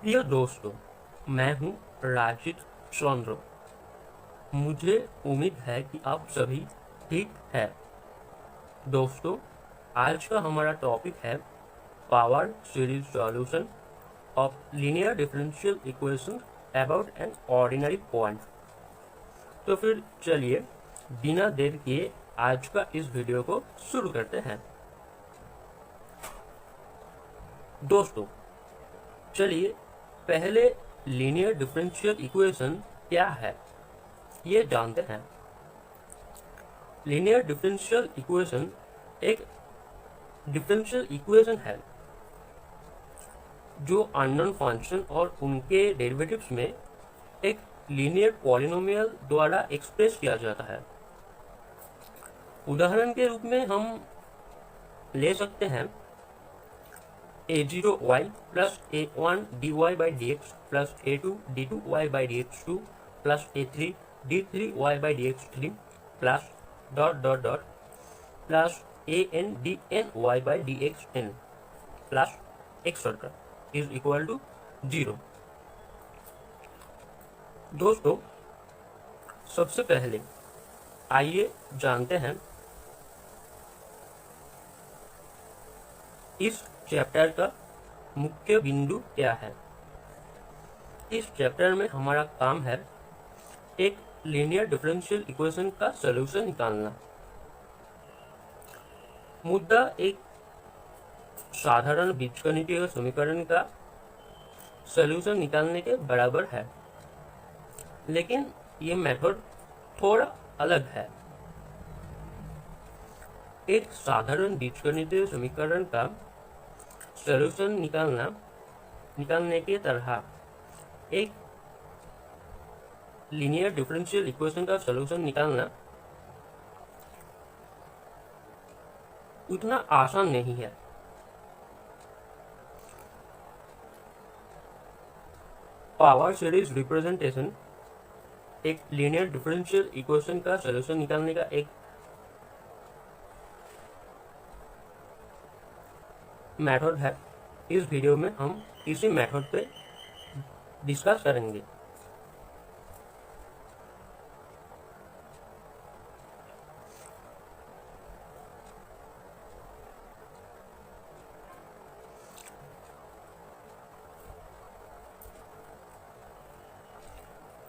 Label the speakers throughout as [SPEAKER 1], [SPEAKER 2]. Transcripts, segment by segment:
[SPEAKER 1] प्रिय दोस्तों, मैं हूं राजित चंद्र। मुझे उम्मीद है कि आप सभी ठीक है। दोस्तों, आज का हमारा टॉपिक है power series solution of linear differential equation about an ordinary point. तो फिर चलिए बिना देर किए आज का इस वीडियो को शुरू करते हैं। दोस्तों, चलिए पहले लीनियर डिफरेंशियल इक्वेशन क्या है ये जानते हैं। लीनियर डिफरेंशियल इक्वेशन एक डिफरेंशियल इक्वेशन है जो अननोन फंक्शन और उनके डेरिवेटिव्स में एक लीनियर पॉलिनोमियल द्वारा एक्सप्रेस किया जाता है। उदाहरण के रूप में हम ले सकते हैं a0y plus a1 dy by dx plus a2 d2y by dx2 plus a3 d3y by dx3 plus dot dot dot plus an dny by dxn plus etcetera is equal to 0। दोस्तों, सबसे पहले आइए जानते हैं इस चैप्टर का मुख्य बिंदु क्या है। इस चैप्टर में हमारा काम है एक लीनियर डिफरेंशियल इक्वेशन का सॉल्यूशन निकालना। मुद्दा एक साधारण बीजगणितीय समीकरण का सॉल्यूशन निकालने के बराबर है, लेकिन ये मेथड थोड़ा अलग है। एक साधारण बीजगणितीय समीकरण का सॉल्यूशन निकालने की तरह एक लीनियर डिफरेंशियल इक्वेशन का सॉल्यूशन निकालना उतना आसान नहीं है। पावर सीरीज रिप्रेजेंटेशन एक लीनियर डिफरेंशियल इक्वेशन का सॉल्यूशन निकालने का एक मेथड है। इस वीडियो में हम इसी मेथड पे डिस्कस करेंगे।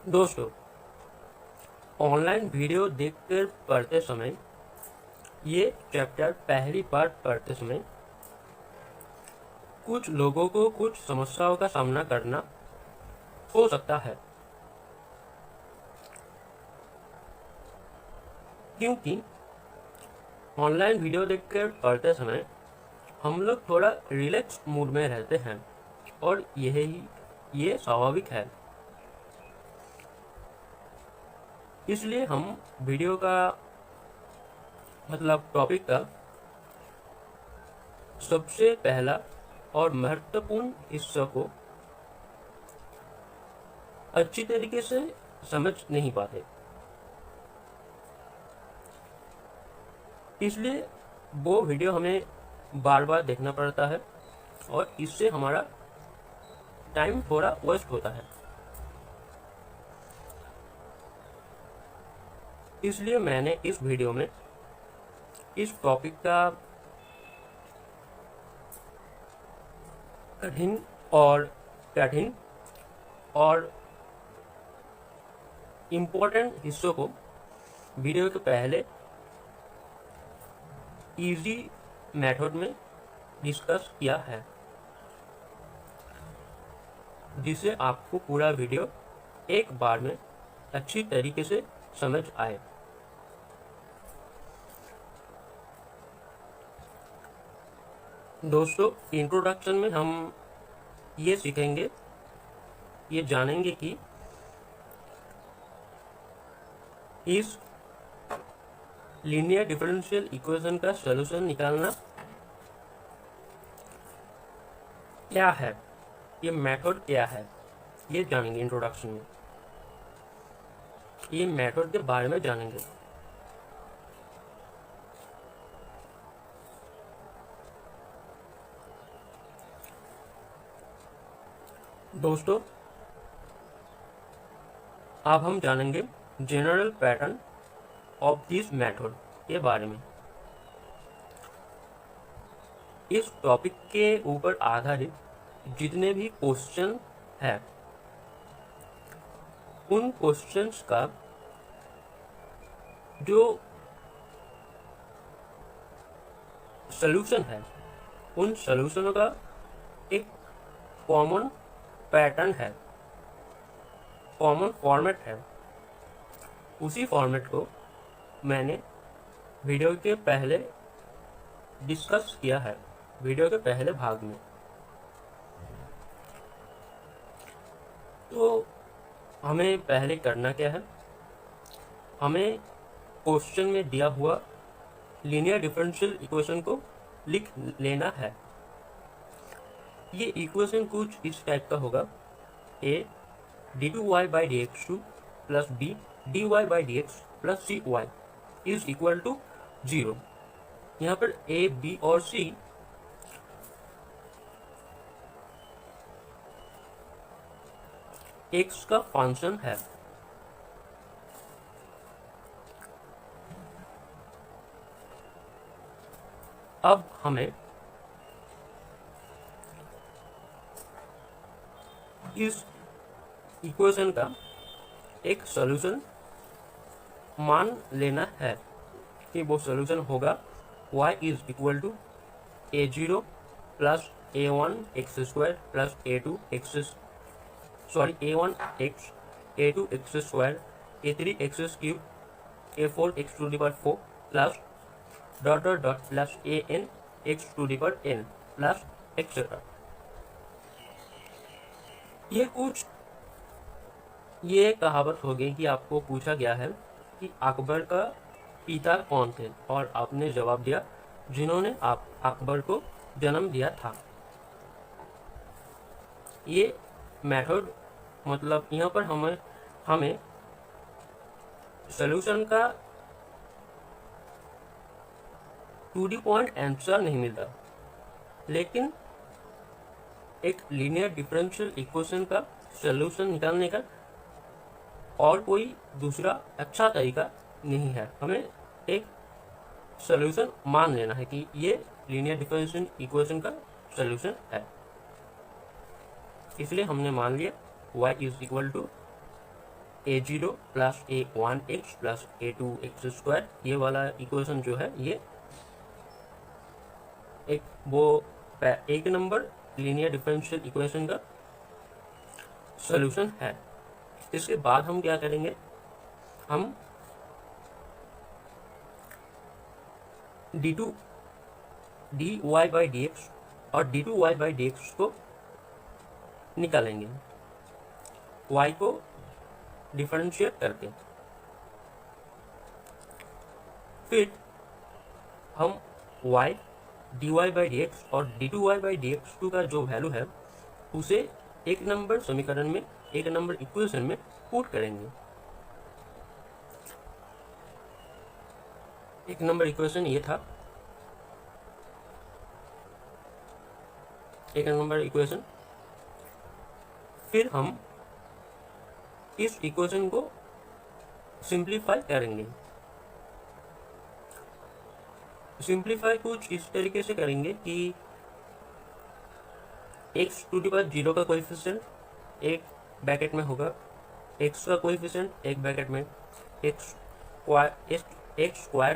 [SPEAKER 1] दोस्तों, ऑनलाइन वीडियो देखकर पढ़ते समय ये चैप्टर पहली बार पढ़ते समय कुछ लोगों को कुछ समस्याओं का सामना करना हो सकता है, क्योंकि ऑनलाइन वीडियो देखकर पढ़ते समय हम लोग थोड़ा रिलैक्स मूड में रहते हैं और ये स्वाभाविक है। इसलिए हम वीडियो का टॉपिक का सबसे पहला और महत्वपूर्ण हिस्सा को अच्छी तरीके से समझ नहीं पाते। इसलिए वो वीडियो हमें बार बार देखना पड़ता है और इससे हमारा टाइम थोड़ा वेस्ट होता है। इसलिए मैंने इस वीडियो में इस टॉपिक का कठिन और इम्पोर्टेंट हिस्सों को वीडियो के पहले इजी मेथड में डिस्कस किया है, जिससे आपको पूरा वीडियो एक बार में अच्छी तरीके से समझ आए। दोस्तों, इंट्रोडक्शन में हम ये सीखेंगे, ये जानेंगे कि इस लीनियर डिफरेंशियल इक्वेशन का सॉल्यूशन निकालना क्या है, ये मेथड क्या है, ये जानेंगे। इंट्रोडक्शन में ये मेथड के बारे में जानेंगे। दोस्तों, अब हम जानेंगे general pattern of this method के बारे में। इस टॉपिक के ऊपर आधारित जितने भी क्वेश्चन हैं, उन क्वेश्चंस का जो सॉल्यूशन है, उन सॉल्यूशनों का एक कॉमन पैटर्न है, कॉमन फॉर्मेट है। उसी फॉर्मेट को मैंने वीडियो के पहले डिस्कस किया है, वीडियो के पहले भाग में। तो हमें पहले करना क्या है, हमें क्वेश्चन में दिया हुआ लीनियर डिफरेंशियल इक्वेशन को लिख लेना है। ये इक्वेशन कुछ इस टाइप का होगा, a d2y/dx2 plus b dy/dx plus cy is equal to 0। यहाँ पर a, b और c x का फंक्शन है। अब हमें इस इक्वेशन का एक सॉल्यूशन मान लेना है कि वो सॉल्यूशन होगा y is equal to a0 plus a1x² plus a1x a2x² a3x³ a4x⁴ plus dot plus an(x⁴n) plus etcetera. ये कहावत हो गई कि आपको पूछा गया है कि अकबर का पिता कौन थे, और आपने जवाब दिया जिन्होंने अकबर को जन्म दिया था। ये मेथड मतलब यहाँ पर हमें सॉल्यूशन का 2D पॉइंट आंसर नहीं मिलता, लेकिन एक लीनियर डिफरेंशियल इक्वेशन का सॉल्यूशन निकालने का और कोई दूसरा अच्छा तरीका नहीं है। हमें एक सॉल्यूशन मान लेना है कि ये लीनियर डिफरेंशियल इक्वेशन का सॉल्यूशन है। इसलिए हमने मान लिया y is equal to a0 plus a1x plus a2x²। ये वाला इक्वेशन जो है ये एक नंबर लीनियर डिफरेंशियल इक्वेशन का सॉल्यूशन है। इसके बाद हम क्या करेंगे, हम dy/dx और d2y/dx को निकालेंगे, y को डिफरेंशिएट करके। फिर हम y dy/dx और d2y/dx2 का जो वैल्यू है उसे एक नंबर समीकरण में, एक नंबर इक्वेशन में पुट करेंगे। एक नंबर इक्वेशन ये था, एक नंबर इक्वेशन। फिर हम इस इक्वेशन को सिंप्लीफाई करेंगे। सिंप्लीफाई कुछ इस तरीके से करेंगे कि x⁴ का कोएफिशिएंट एक ब्रैकेट में होगा, x का कोएफिशिएंट एक ब्रैकेट में, x²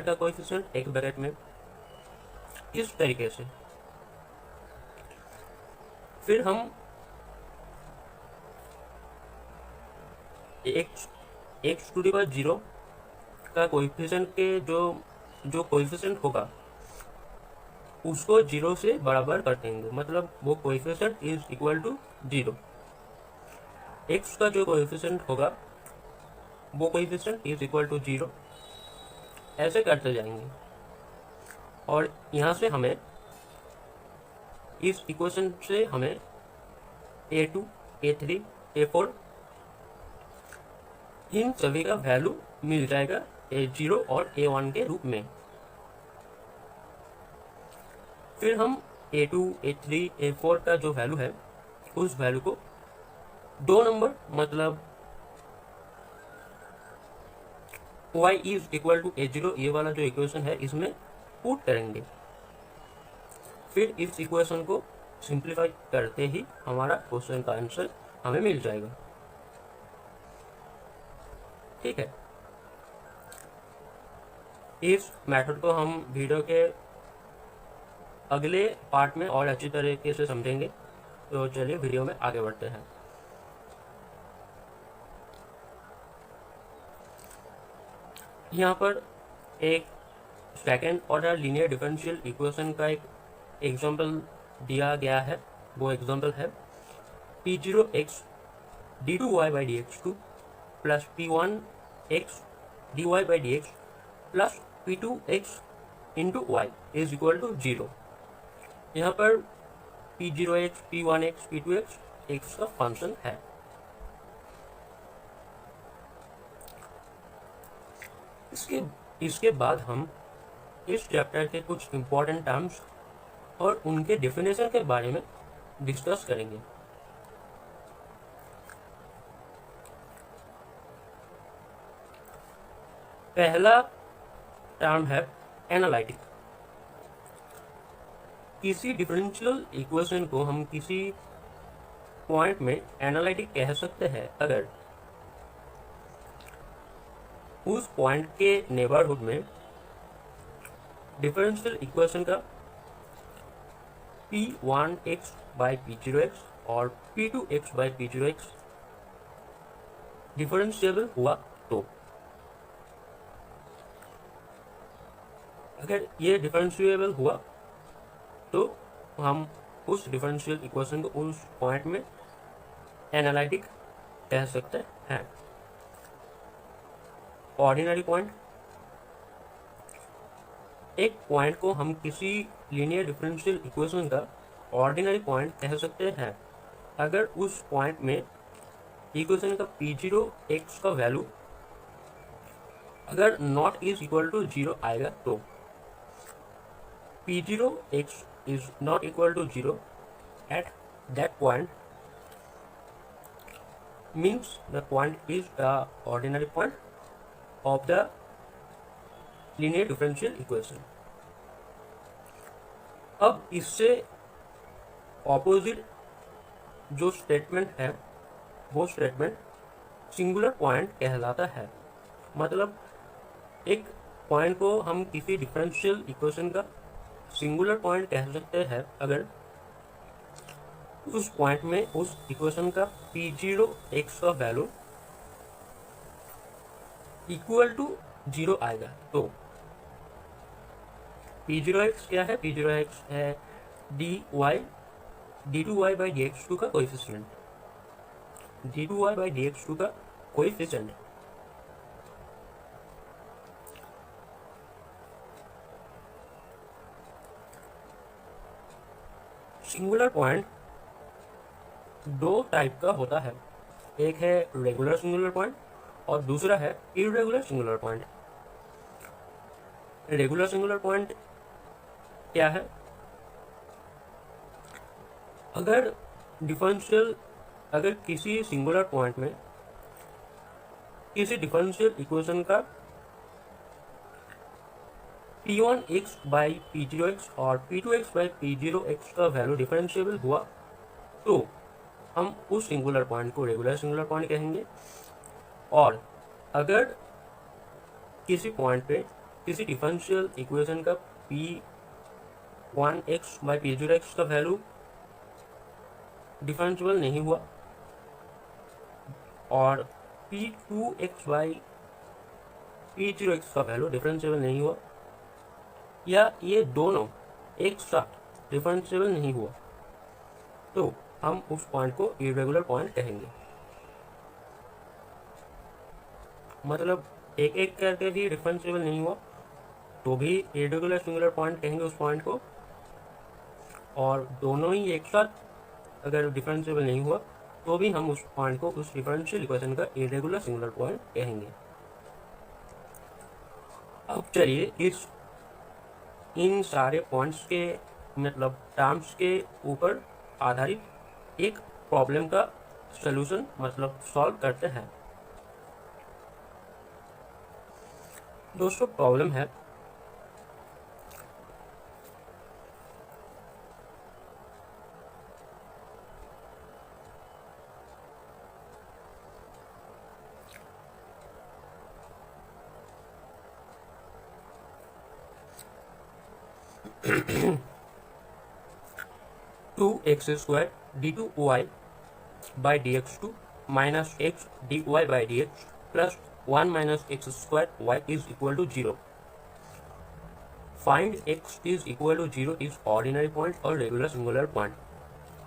[SPEAKER 1] का कोएफिशिएंट एक ब्रैकेट में, इस तरीके से। फिर हम x⁴ का कोएफिशिएंट के जो कोएफिशिएंट होगा उसको 0 से बराबर कर देंगे, मतलब वो coefficient is equal to 0। x का जो कोएफिशिएंट होगा वो कोएफिशिएंट इज इक्वल टू 0। ऐसे करते जाएंगे और यहाँ से हमें इस इक्वेशन से हमें a2, a3, a4 इन सभी का वैल्यू मिल जाएगा a0 और a1 के रूप में। फिर हम a2, a3, a4 का जो वैल्यू है उस वैल्यू को 2 नंबर मतलब y is equal to a0, ये वाला जो इक्वेशन है इसमें पुट करेंगे, फिर इस इक्वेशन को सिंप्लीफाई करते ही हमारा क्वेश्चन का आंसर हमें मिल जाएगा। ठीक है, इस मेथड को हम वीडियो के अगले पार्ट में और अच्छी तरीके से समझेंगे। तो चलिए वीडियो में आगे बढ़ते हैं। यहाँ पर एक second order linear differential equation का एक एग्जांपल दिया गया है। वो एग्जांपल है P0x d2y/dx2 plus P1x dy/dx plus P2x into y is equal to 0। यहाँ पर P0x, P1x, P2x x का फंक्शन है। इसके बाद हम इस चैप्टर के कुछ इंपॉर्टेंट टर्म्स और उनके डेफिनेशन के बारे में डिस्कस करेंगे। पहला टर्म है एनालिटिक। किसी डिफरेंशियल इक्वेशन को हम किसी पॉइंट में एनालिटिक कह सकते हैं अगर उस पॉइंट के नेबरहुड में डिफरेंशियल इक्वेशन का P1x/P0x और P2x/P0x डिफरेंशिएबल हुआ तो। अगर ये डिफरेंशिएबल हुआ तो हम उस डिफरेंशियल इक्वेशन को उस पॉइंट में एनालिटिक कह सकते हैं। ऑर्डिनरी पॉइंट, एक पॉइंट को हम किसी लीनियर डिफरेंशियल इक्वेशन का ऑर्डिनरी पॉइंट कह सकते हैं अगर उस पॉइंट में इक्वेशन का P0x का वैल्यू अगर नॉट इज इक्वल टू 0 आएगा तो। P0x is not equal to 0 at that point means the point is the ordinary point of the linear differential equation। अब इससे ऑपोजिट जो स्टेटमेंट है वो स्टेटमेंट सिंगुलर पॉइंट कहलाता है। मतलब एक पॉइंट को हम किसी डिफरेंशियल इक्वेशन का सिंगुलर पॉइंट कह सकते हैं अगर उस पॉइंट में उस इक्वेशन का P0x का वैल्यू इक्वल टू 0 आएगा तो। P0x क्या है? P0x है d2y/dx2 का कोएफिशिएंट, d2y/dx2 का कोएफिशिएंट। सिंगुलर पॉइंट दो टाइप का होता है, एक है रेगुलर सिंगुलर पॉइंट और दूसरा है irregular singular point. Regular singular point क्या है? अगर किसी सिंगुलर पॉइंट में किसी डिफरेंशियल इक्वेशन का P1x/P0x और P2x/P0x का वैल्यू डिफरेंशिएबल हुआ तो हम उस सिंगुलर पॉइंट को रेगुलर सिंगुलर पॉइंट कहेंगे। और अगर किसी पॉइंट पे किसी डिफरेंशियल इक्वेशन का P1x/P0x का वैल्यू डिफरेंशिएबल नहीं हुआ और P2x/P0x का वैल्यू डिफरेंशिएबल नहीं हुआ या ये दोनों एक साथ डिफरेंशिएबल नहीं हुआ तो हम उस पॉइंट को इर्रेगुलर पॉइंट कहेंगे। मतलब एक एक करके भी डिफरेंशिएबल नहीं हुआ तो भी इर्रेगुलर सिंगुलर पॉइंट कहेंगे उस पॉइंट को, और दोनों ही एक साथ अगर डिफरेंशिएबल नहीं हुआ तो भी हम उस पॉइंट को उस डिफरेंशियल इक्वेशन का इर्रेगुलर सिंगुलर पॉइंट कहेंगे। अब चलिए इन सारे पॉइंट्स के मतलब टर्म्स के ऊपर आधारित एक प्रॉब्लम का सोल्यूशन मतलब सॉल्व करते हैं। दोस्तों प्रॉब्लम है 2x² d2y by dx2 minus x dy by dx plus 1 minus x square y is equal to 0. Find x is equal to 0 is ordinary point और regular singular point.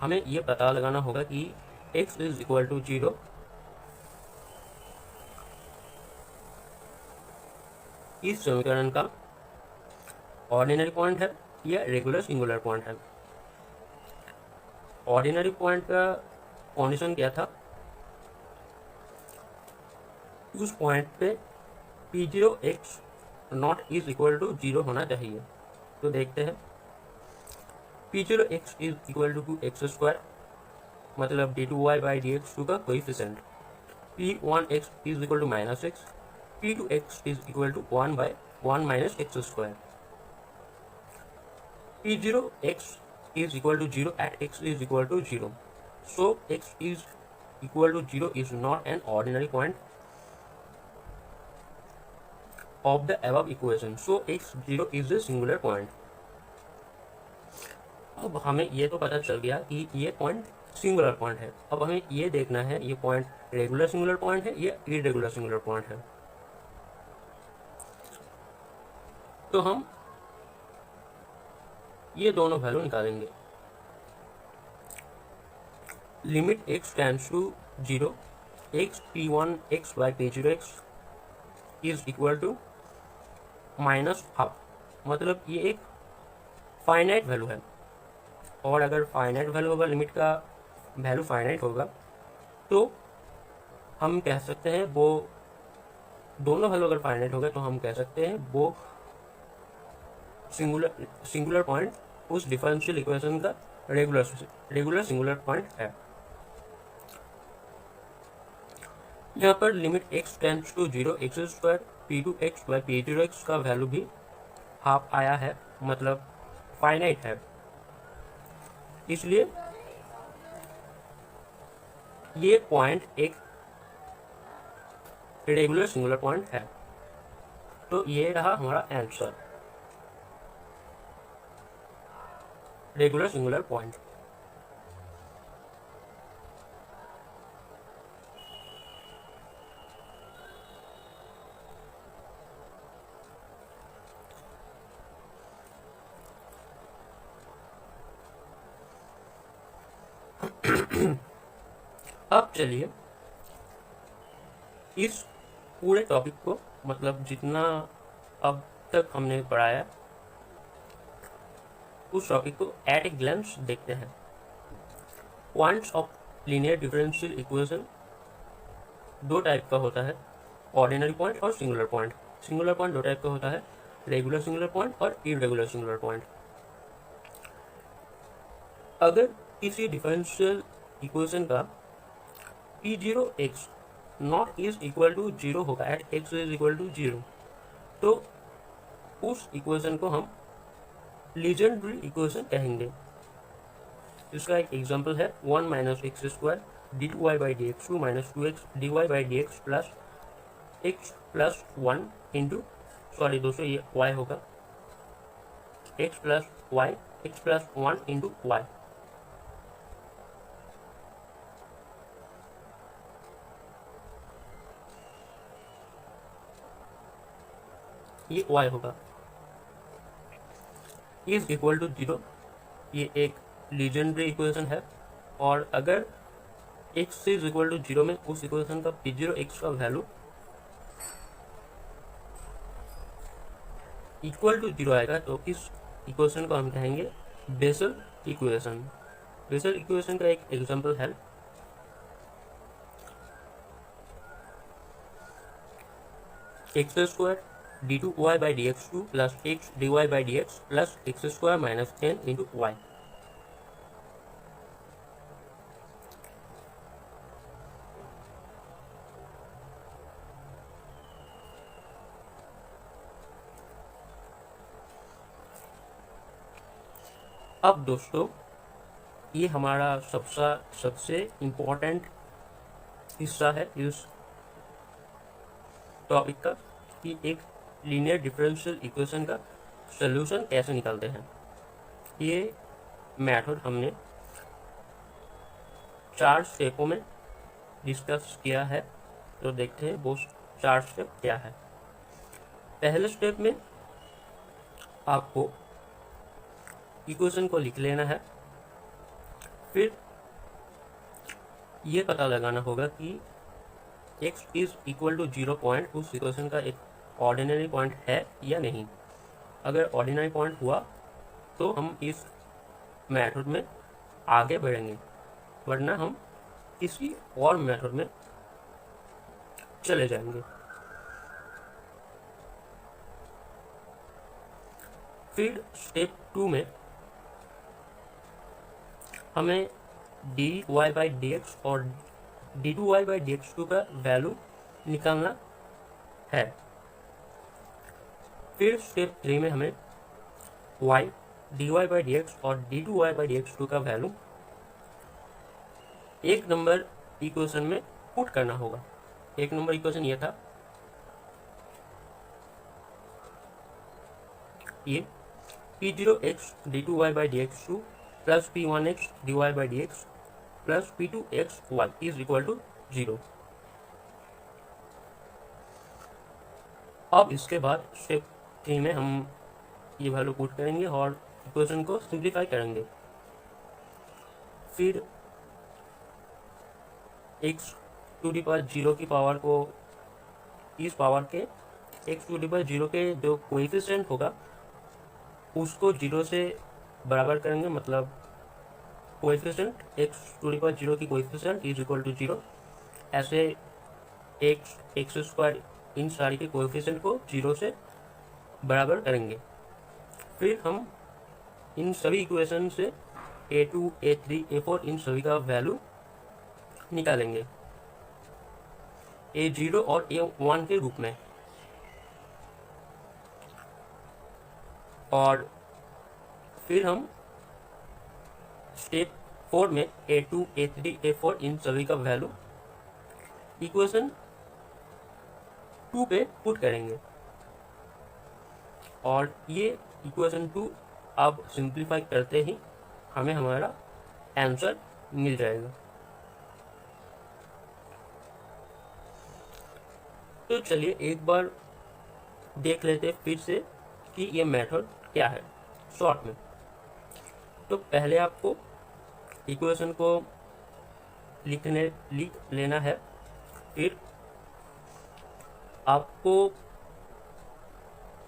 [SPEAKER 1] हमें ये पता लगाना होगा कि x is equal to 0 इस समीकरण का ऑर्डिनरी पॉइंट है या रेगुलर सिंगुलर पॉइंट है। ऑर्डिनरी पॉइंट का कंडीशन क्या था, उस पॉइंट पे P0x not is equal to 0 होना चाहिए। तो देखते हैं P0x is equal to x² मतलब d2y बाई dx2 का coefficient, P1x is equal to -x, P2x is equal to 1 by 1 minus x²। P0x is equal to 0 at x is equal to 0. So x is equal to 0 is not an ordinary point of the above equation. So x0 is a singular point. अब हमें ये तो पता चल गया कि ये point singular point है। अब हमें ये देखना है ये पॉइंट रेगुलर सिंगुलर पॉइंट है या इरेगुलर सिंगुलर पॉइंट है। तो हम ये दोनों वैल्यू निकालेंगे। Limit x tends to 0 x P1x by P0x is equal to -12, मतलब ये एक फाइनाइट वैल्यू है। और अगर फाइनाइट वैल्यू होगा, लिमिट का वैल्यू फाइनाइट होगा, तो हम कह सकते हैं वो दोनों वैल्यू अगर फाइनाइट होगा तो हम कह सकते हैं वो सिंगुलर पॉइंट उस डिफरेंशियल इक्वेशन का रेगुलर सिंगुलर पॉइंट है। यहाँ पर limit x tends to 0 x² P2x by P0x का वैल्यू भी हाफ आया है, मतलब फाइनाइट है, इसलिए ये पॉइंट एक रेगुलर सिंगुलर पॉइंट है। तो ये रहा हमारा आंसर, रेगुलर सिंगुलर पॉइंट। अब चलिए इस पूरे टॉपिक को, मतलब जितना अब तक हमने पढ़ाया, उस टॉपिक को एट ए ग्लैंस देखते हैं। Points of linear differential equation दो टाइप का होता है, ऑर्डिनरी पॉइंट और सिंगुलर पॉइंट। सिंगुलर पॉइंट दो टाइप का होता है, रेगुलर सिंगुलर पॉइंट और इरेगुलर सिंगुलर पॉइंट। अगर किसी डिफरेंशियल इक्वेशन का P0x not is equal to 0 होगा, at x is equal to 0, तो उस इक्वेशन को हम लीजेंड्री इक्वेशन कहेंगे। इसका एक एग्जांपल है 1 minus x² d2y by dx2 minus 2x dy by dx plus x plus 1 into, sorry दोस्तों ये y होगा, x प्लस 1 इंटू y। ये y होगा, इज इक्वल टू 0, ये एक लीजेंड्री इक्वेशन है। और अगर x इज इक्वल टू 0 में उस इक्वेशन का P0x का वैल्यू इक्वल टू 0 आएगा, तो इस इक्वेशन को हम कहेंगे बेसल इक्वेशन। बेसल इक्वेशन का एक एग्जांपल है x² d2y by dx2 plus x dy by dx plus x² minus 10 into y। अब दोस्तों ये हमारा सबसे इम्पोर्टेंट हिस्सा है इस टॉपिक का कि एक लीनियर डिफरेंशियल इक्वेशन का सॉल्यूशन कैसे निकालते हैं। ये मेथड हमने 4 स्टेपों में डिस्कस किया है, तो देखते हैं वो 4 स्टेप क्या है। पहले स्टेप में आपको इक्वेशन को लिख लेना है, फिर ये पता लगाना होगा कि x is equal to 0 point उस इक्वेशन का एक ऑर्डिनरी पॉइंट है या नहीं। अगर ऑर्डिनरी पॉइंट हुआ तो हम इस मेथड में आगे बढ़ेंगे, वरना हम किसी और मेथड में चले जाएंगे। फिर स्टेप 2 में हमें dy/dx और d2y/dx2 का वैल्यू निकालना है। फिर स्टेप 3 में हमें y dy/dx और d2y/dx2 का वैल्यू एक नंबर इक्वेशन में पुट करना होगा। एक नंबर इक्वेशन ये था, ये p0x d2y/dx2 plus p1x dy/dx plus p2xy is equal to 0। अब इसके बाद स्टेप 3 में हम ये वैल्यू पुट करेंगे और इक्वेशन को सिंप्लीफाई करेंगे। फिर x⁻0 की पावर को इस पावर के x⁻0 के जो कोएफिशिएंट होगा उसको 0 से बराबर करेंगे, मतलब कोएफिशिएंट x⁻0 की कोएफिशिएंट इज इक्वल टू 0। ऐसे x² इन सारी के कोएफिशिएंट को 0 से बराबर करेंगे। फिर हम इन सभी इक्वेशन से a2, a3, a4 इन सभी का वैल्यू निकालेंगे a0 और a1 के रूप में। और फिर हम स्टेप 4 में a2, a3, a4 इन सभी का वैल्यू इक्वेशन 2 पे पुट करेंगे और ये इक्वेशन 2 अब सिंप्लीफाई करते ही हमें हमारा आंसर मिल जाएगा। तो चलिए एक बार देख लेते हैं फिर से कि ये मेथड क्या है शॉर्ट में। तो पहले आपको इक्वेशन को लिख लेना है। फिर आपको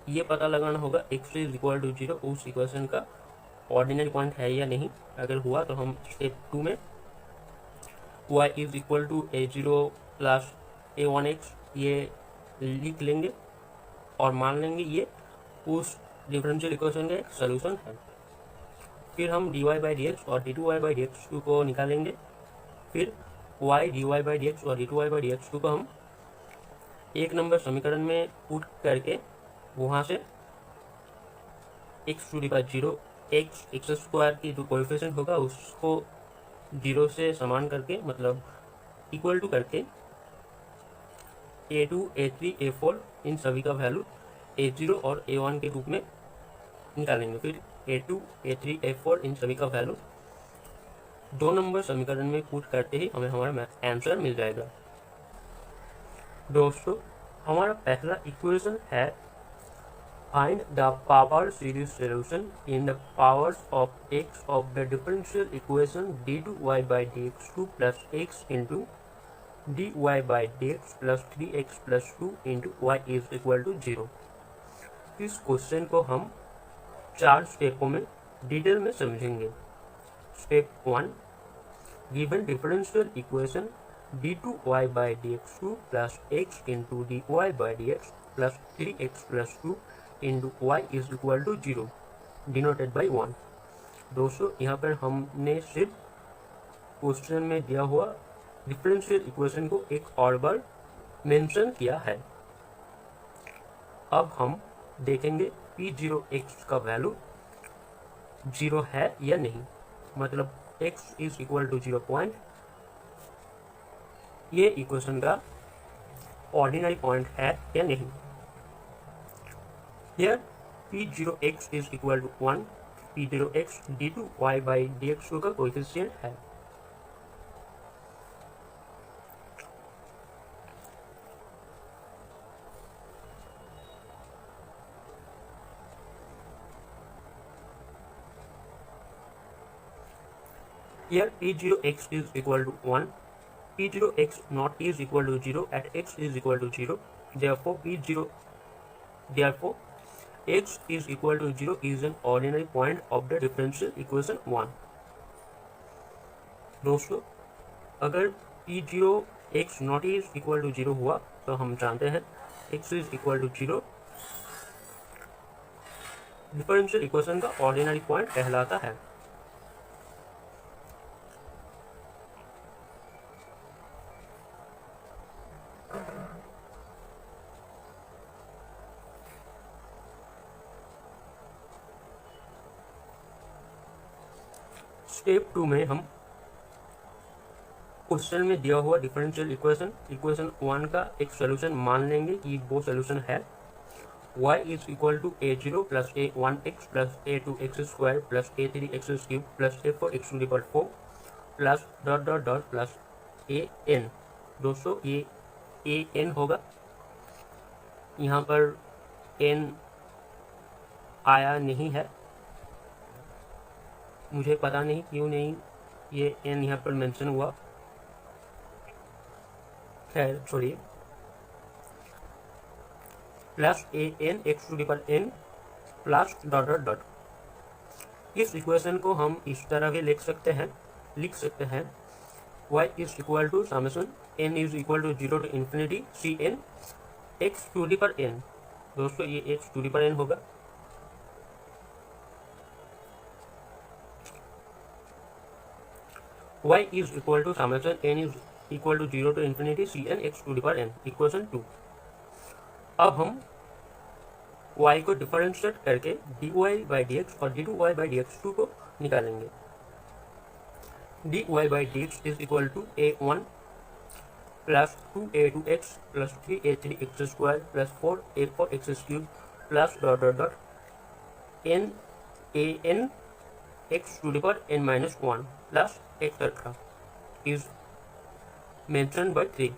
[SPEAKER 1] ये पता लगाना होगा x इज इक्वल टू 0 उस इक्वेशन का ऑर्डिनरी पॉइंट है या नहीं। अगर हुआ तो हम स्टेप 2 में y is equal to a0 plus a1x ये लिख लेंगे और मान लेंगे ये उस डिफरेंशियल इक्वेशन का एक सॉल्यूशन है। फिर हम dy/dx और d2y/dx2 को निकालेंगे। फिर y dy/dx और d2y/dx2 को हम एक नंबर समीकरण में पुट करके वहाँ से x⁻0 x² की जो कोएफिशिएंट होगा उसको 0 से समान करके, मतलब इक्वल टू करके a2, a3, a4 इन सभी का वैल्यू a0 और a1 के रूप में निकालेंगे। फिर a2, a3, a4 इन सभी का वैल्यू 2 नंबर समीकरण में पुट करते ही हमें हमारा आंसर मिल जाएगा। दोस्तों हमारा पहला इक्वेशन है find the power series solution in the powers of x of the differential equation d2y/dx2 plus x into dy/dx plus 3x plus 2 into y is equal to 0। इस क्वेश्चन को हम 4 स्टेपों में डिटेल में समझेंगे। Step 1, given differential equation d2y/dx2 plus x into dy/dx plus 3x plus 2 into y is equal to 0 denoted by 1। दोस्तों यहाँ पर हमने सिर्फ क्वेश्चन में दिया हुआ डिफरेंशियल इक्वेशन को एक और बार मेंशन किया है। अब हम देखेंगे p0x का वैल्यू जीरो है या नहीं, मतलब x is equal to 0 point, ये इक्वेशन का ऑर्डिनरी पॉइंट है या नहीं। Here p0x is equal to 1, p0x d2y by dx2 का कोएफिशिएंट है। Here p0x is equal to 1, p0x not is equal to 0 at x is equal to 0, therefore x is equal to 0 is an ordinary point of the differential equation 1। दोस्तों अगर p0x not is equal to 0 हुआ तो हम जानते हैं x is equal to 0 differential equation का ordinary point कहलाता है। स्टेप 2 में हम क्वेश्चन में दिया हुआ डिफरेंशियल इक्वेशन 1 का एक सोल्यूशन मान लेंगे कि वो सोल्यूशन है y is equal to a0 plus a1x plus a2x square plus a3x cube plus a4x to the power 4 plus dot dot dot plus an। दोस्तों ये an होगा, यहाँ पर n आया नहीं है, मुझे पता नहीं क्यों नहीं ये n यहाँ पर मेंशन हुआ, खैर छोड़िए। Plus an x to the power n plus dot dot dot. इस इक्वेशन को हम इस तरह भी लिख सकते हैं y is equal to summation n is equal to 0 to infinity cn x to the power n। दोस्तों ये x to the power n होगा। y is equal to summation n is equal to 0 to infinity cn x to the power n equation 2। अब हम y को differentiate करके dy by dx और d2y by dx2 को निकालेंगे। dy by dx is equal to a1 plus 2a2x plus 3a3x square plus 4a4x cube plus dot dot dot n an x to the power n minus 1 plus etc. is mentioned by 3।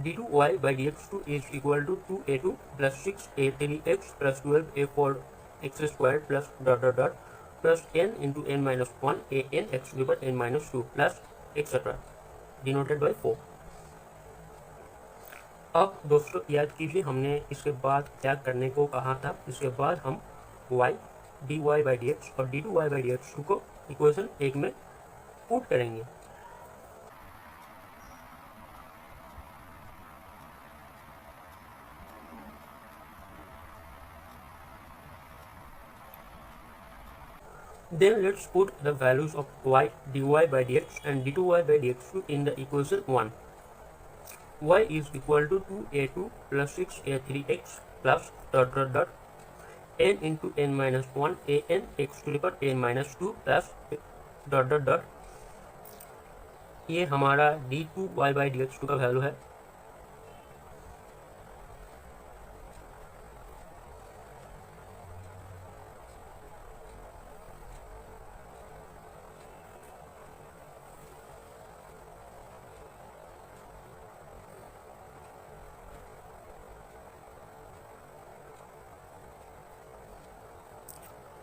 [SPEAKER 1] d2y by dx2 is equal to 2a2 plus 6a3x plus 12a4x square plus dot dot dot plus n into n minus 1 an x to the power n minus 2 plus etc. denoted by 4। अब दोस्तों याद कीजिए हमने इसके बाद क्या करने को कहा था। इसके बाद हम y dy by dx और d2y by dx2 को इक्वेशन 1 में पुट करेंगे। Then let's put the values of y dy by dx and d2y by dx2 in the equation 1। y is equal to 2a2 plus 6a3x plus dot dot dot n into n minus 1 an x to the power n minus 2 plus dot dot dot। ये हमारा d2y by dx2 का value है।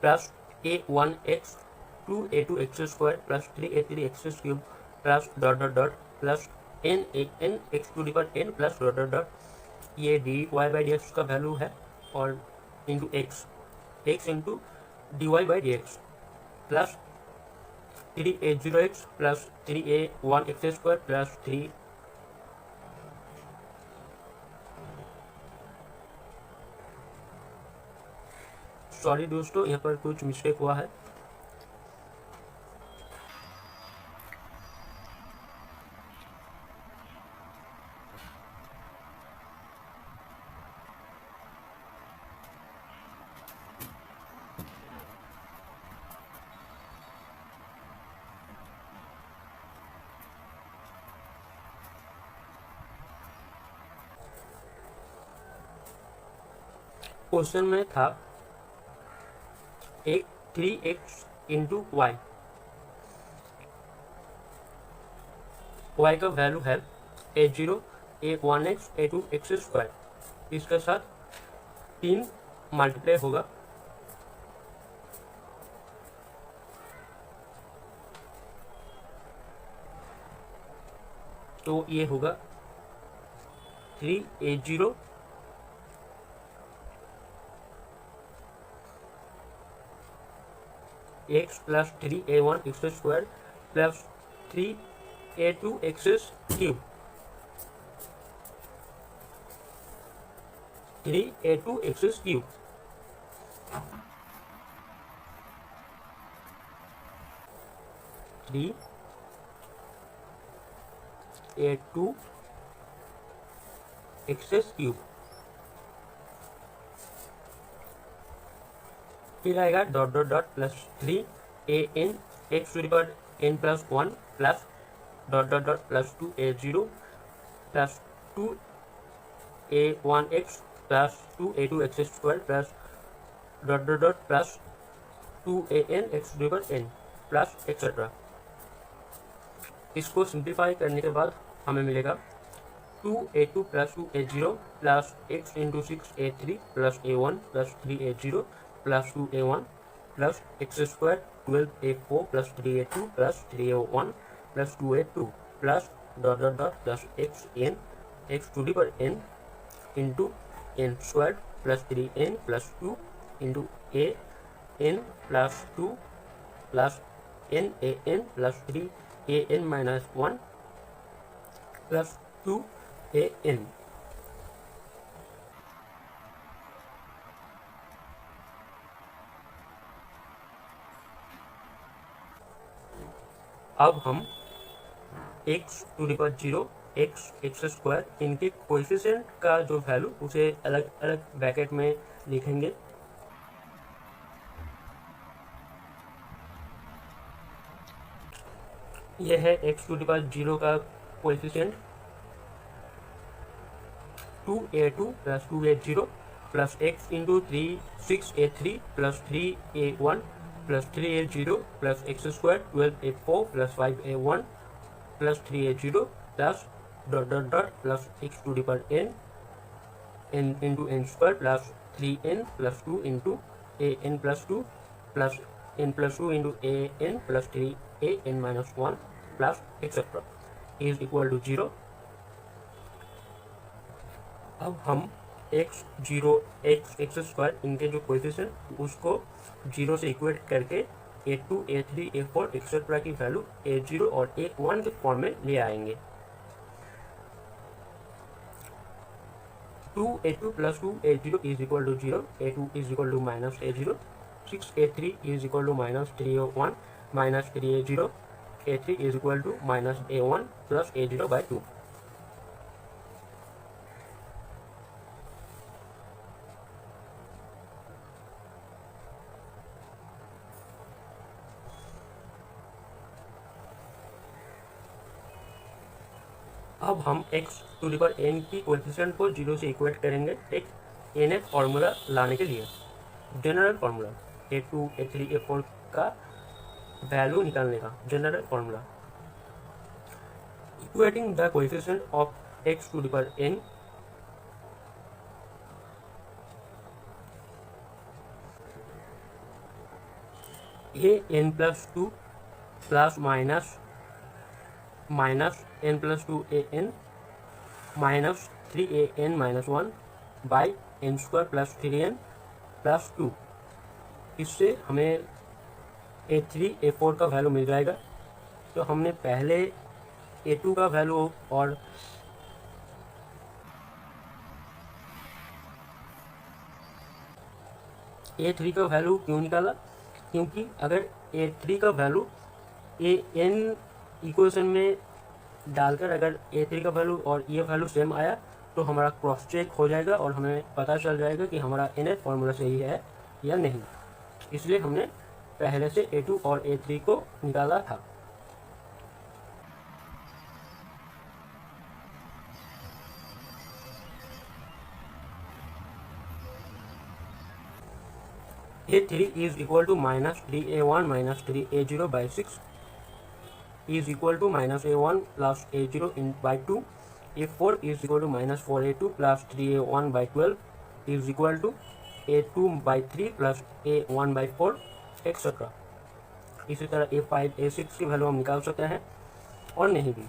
[SPEAKER 1] Plus a1x 2a2x square plus 3a3x cube plus dot dot dot plus n x to the power n plus dot dot dot. ये dy by dx का value है और into x into dy by dx plus 3a0x plus 3a1x square plus 3 sorry दोस्तों यहाँ पर कुछ mistake हुआ है। क्वेश्चन में था एक 3x इंटू वाई, वाई का वैल्यू है a0, a1x, a2x स्क्वायर, इसके साथ 3 मल्टीप्लाई होगा, तो ये होगा 3a0 x plus 3a1 x square plus 3a2 x cube, 3a2 x cube, three a2 x cube, फिर आएगा dot dot dot plus 3an x to the power n plus 1 plus dot dot dot plus 2a0 plus 2a1x plus 2a2 x square plus dot dot dot plus 2an x to the power n plus etcetera. इसको simplify करने के बाद हमें मिलेगा 2a2 plus 2a0 plus x into 6a3 plus a1 plus 3a0 plus 2a1 plus x square 12a4 plus 3a2 plus 3a1 plus 2a2 plus dot dot dot plus xn x to the power n into n square plus 3n plus 2 into a n plus 2 plus n a n plus 3 a n minus 1 plus 2 a n। अब हम x to the power 0 x square इनके coefficient का जो value उसे अलग अलग bracket में लिखेंगे। यह है x टू द पावर 0 का coefficient 2a2 plus 2a0 plus x into 6a3 plus 3a1 plus 3a0 plus x square 12a4 plus 5a1 plus 3a0 plus dot dot dot plus x to the power n into n square plus 3n plus 2 into an plus 2 plus n plus 2 into an plus 3an minus 1 plus etcetera is equal to 0। अब हम x0 x square इनके जो coefficient उसको 0 से equate करके a2 a3 a4 etcetera की value a0 और a1 के फॉर्म में ले आएंगे। 2a2 plus 2a0 is equal to 0, a2 is equal to minus a0, 6a3 is equal to minus 3a1 minus 3a0, a3 is equal to minus a1 plus a0 by 2। अब हम x to the power n की coefficient को 0 से equate करेंगे एक nth formula लाने के लिए, general formula a2 a3 a4 का वैल्यू निकालने का general formula. Equating the coefficient of x to the power n a n plus 2 plus minus minus n plus 2an minus 3an minus 1 by n square plus 3n plus 2। इससे हमें a3 a4 का value मिल जाएगा। तो हमने पहले a2 का value और a3 का वैल्यू क्यों निकाला, क्योंकि अगर a3 का वैल्यू an इक्वेशन में डालकर अगर a3 का वैल्यू और ये वैल्यू सेम आया तो हमारा क्रॉस चेक हो जाएगा और हमें पता चल जाएगा कि हमारा nth फार्मूला सही है या नहीं। इसलिए हमने पहले से a2 और a3 को निकाला था। A3 is equal to minus 3A1 minus 3A0 by 6 is equal to minus A1 plus A0 by 2. A4 is equal to minus 4A2 plus 3A1 by 12 is equal to A2 by 3 plus A1 by 4 etcetera. इसी तरह A5 A6 की value हम निकाल सकते हैं और नहीं भी।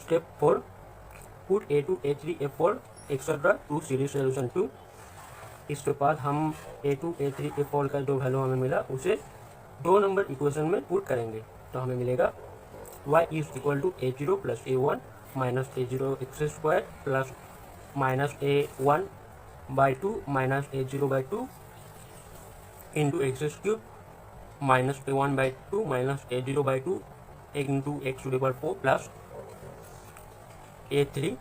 [SPEAKER 1] Step 4, put A2 A3 A4 etcetera to series solution 2। इसके बाद हम A2 A3 A4 का जो वैल्यू हमें मिला उसे 2 नंबर इक्वेशन में पुट करेंगे, तो हमें मिलेगा y is equal to A0 plus A1 minus A0 x square plus minus A1 by 2 minus A0 by 2 into x cube minus A1 by 2 minus A0 by 2 into x to the power 4 plus A3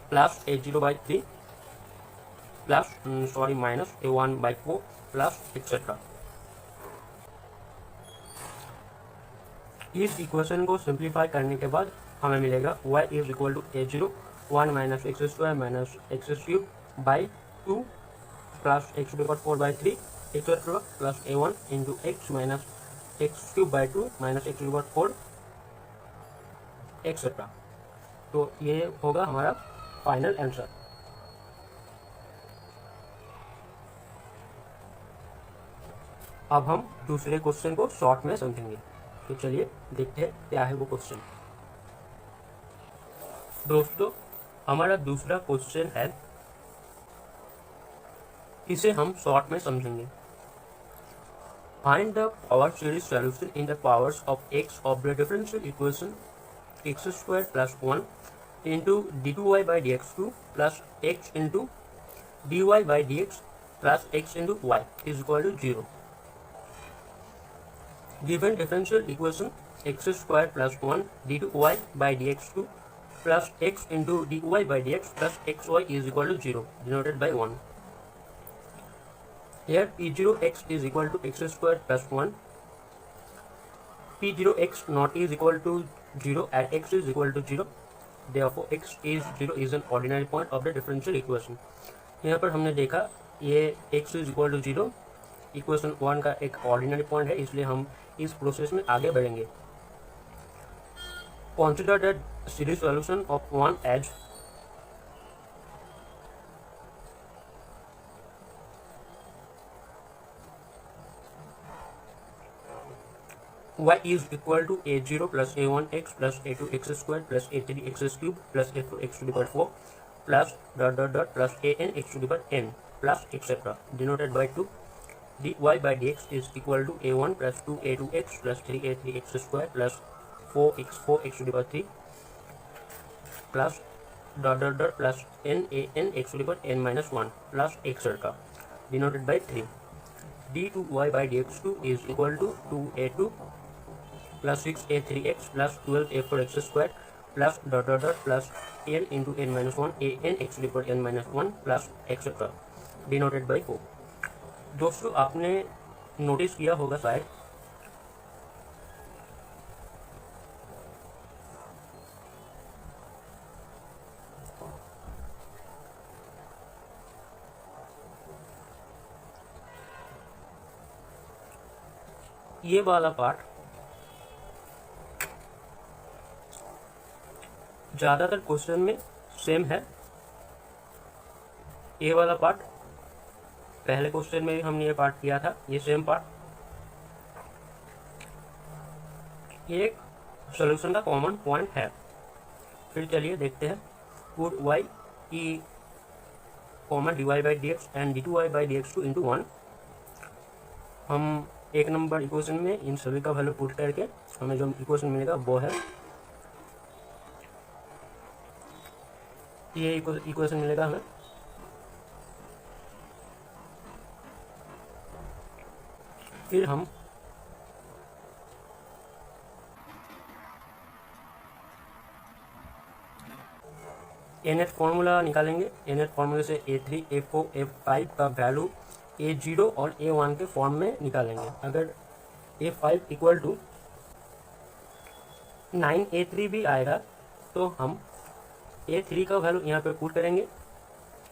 [SPEAKER 1] plus A0 by 3 plus minus A1 by 4 plus etcetera. इस equation को simplify करने के बाद हमें मिलेगा y is equal to A0 1 minus x square minus x cube by 2 plus x to the power 4 by 3 etcetera plus A1 into x minus x cube by 2 minus x to the power 4 etcetera. तो ये होगा हमारा final answer. अब हम दूसरे question को short में समझेंगे, तो चलिए देखते हैं क्या है वो क्वेश्चन। दोस्तों, हमारा दूसरा क्वेश्चन है, इसे हम शॉर्ट में समझेंगे। Find the power series solution in the powers of x of the differential equation x square plus 1 into d2y by dx2 plus x into dy by dx plus x into y is equal to 0। Given differential equation x square plus 1 d2y by dx2 plus x into dy by dx plus xy is equal to 0 denoted by 1. Here p0x is equal to x square plus 1. p0x not is equal to 0 and x is equal to 0. Therefore x is 0 is an ordinary point of the differential equation. यहाँ पर हमने देखा ये x is equal to 0 equation 1 का एक ordinary point है, इसलिए हम इस प्रोसेस में आगे बढ़ेंगे। Consider that series solution of 1 as y is equal to a0 plus a1x plus a2x square plus a3x cube plus a4x to the power 4 plus plus anx to the power n plus etc. denoted by 2. dy by dx is equal to a1 plus 2a2x plus 3a3x square plus 4x to the power 3 plus plus n x to the power n minus 1 plus etc. denoted by 3. d2y by dx2 is equal to 2a2 plus 6a3x plus 12a4x square plus plus n into n minus 1 an x to the power n minus 1 plus etc. denoted by 4. दोस्तों, आपने notice किया होगा शायद ये वाला part ज्यादातर question में same है। ये वाला पार्ट पहले क्वेश्चन में भी हमने ये पार्ट किया था, ये सेम पार्ट। ये एक सॉल्यूशन का कॉमन पॉइंट है। फिर चलिए देखते हैं। पुट y की common dy by D x and d2y by D x two into 1। हम एक नंबर इक्वेशन में इन सभी का वैल्यू पुट करके हमें जो इक्वेशन मिलेगा वो है ये इक्वेशन मिलेगा हमें। फिर हम nth फॉर्मूला निकालेंगे। nth फॉर्मूले से a3 a4 a5 का वैल्यू a0 और a1 के फॉर्म में निकालेंगे। अगर a5 इक्वल टू 9a3 भी आएगा तो हम A3 का वैल्यू यहाँ पे पुट करेंगे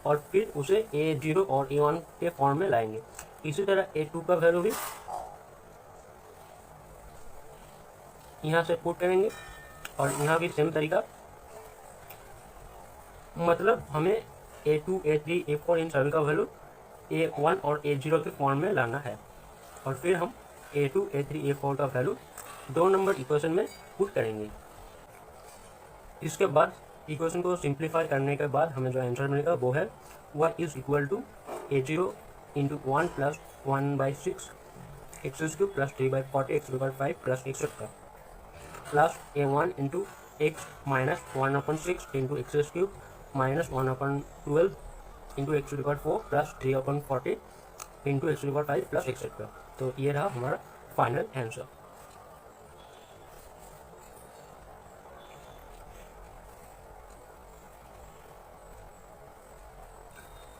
[SPEAKER 1] और फिर उसे A0 और A1 के फॉर्म में लाएंगे। इसी तरह A2 का वैल्यू भी यहाँ से पुट करेंगे और यहाँ भी सेम तरीका, मतलब हमें A2, A3, A4 इन सभी का वैल्यू A1 और A0 के फॉर्म में लाना है और फिर हम A2, A3, A4 का वैल्यू 2 नंबर इक्वेशन में पुट करेंगे। इसके बाद इक्वेशन को सिंप्लीफाई करने के बाद हमें जो आंसर मिलेगा वो है y is equal to A0 into 1 प्लस 1/6 x³ plus 3/40 x/5 plus x² plus A1 into x minus 1/6 into x³ minus 1/12 into x⁴ plus 3/40 into x⁵ plus x²। तो ये रहा हमारा फाइनल आंसर।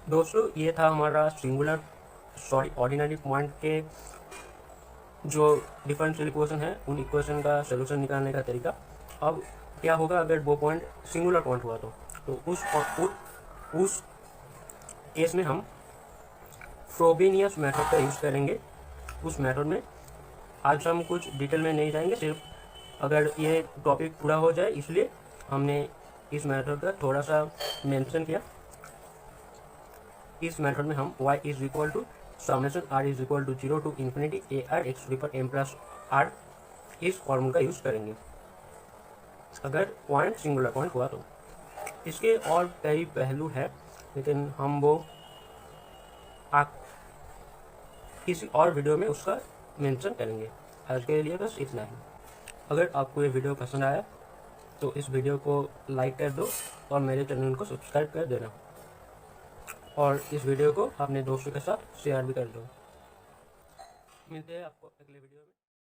[SPEAKER 1] दोस्तों ये था हमारा ऑर्डिनरी पॉइंट के जो डिफरेंशियल इक्वेशन है उन इक्वेशन का सोल्यूशन निकालने का तरीका। अब क्या होगा अगर वो पॉइंट सिंगुलर पॉइंट हुआ तो उस केस में हम फ्रोबेनियस मेथड का यूज़ करेंगे। उस मेथड में आज हम कुछ डिटेल में नहीं जाएंगे, सिर्फ अगर ये टॉपिक पूरा हो जाए इसलिए हमने इस मेथड का थोड़ा सा मेंशन किया। इस मेथड में हम y is equal to summation r is equal to 0 to infinity AR x⁴m plus r इस फॉर्मूला का यूज़ करेंगे अगर पॉइंट सिंगुलर पॉइंट हुआ तो। इसके और कई पहलू है लेकिन हम वो किसी और वीडियो में उसका मेंशन करेंगे। आज के लिए बस इतना ही। अगर आपको ये वीडियो पसंद आया तो इस वीडियो को लाइक कर दो और मेरे चैनल को सब्सक्राइब कर देना और इस वीडियो को अपने दोस्तों के साथ शेयर भी कर दो। मिलते हैं आपको अगले वीडियो में।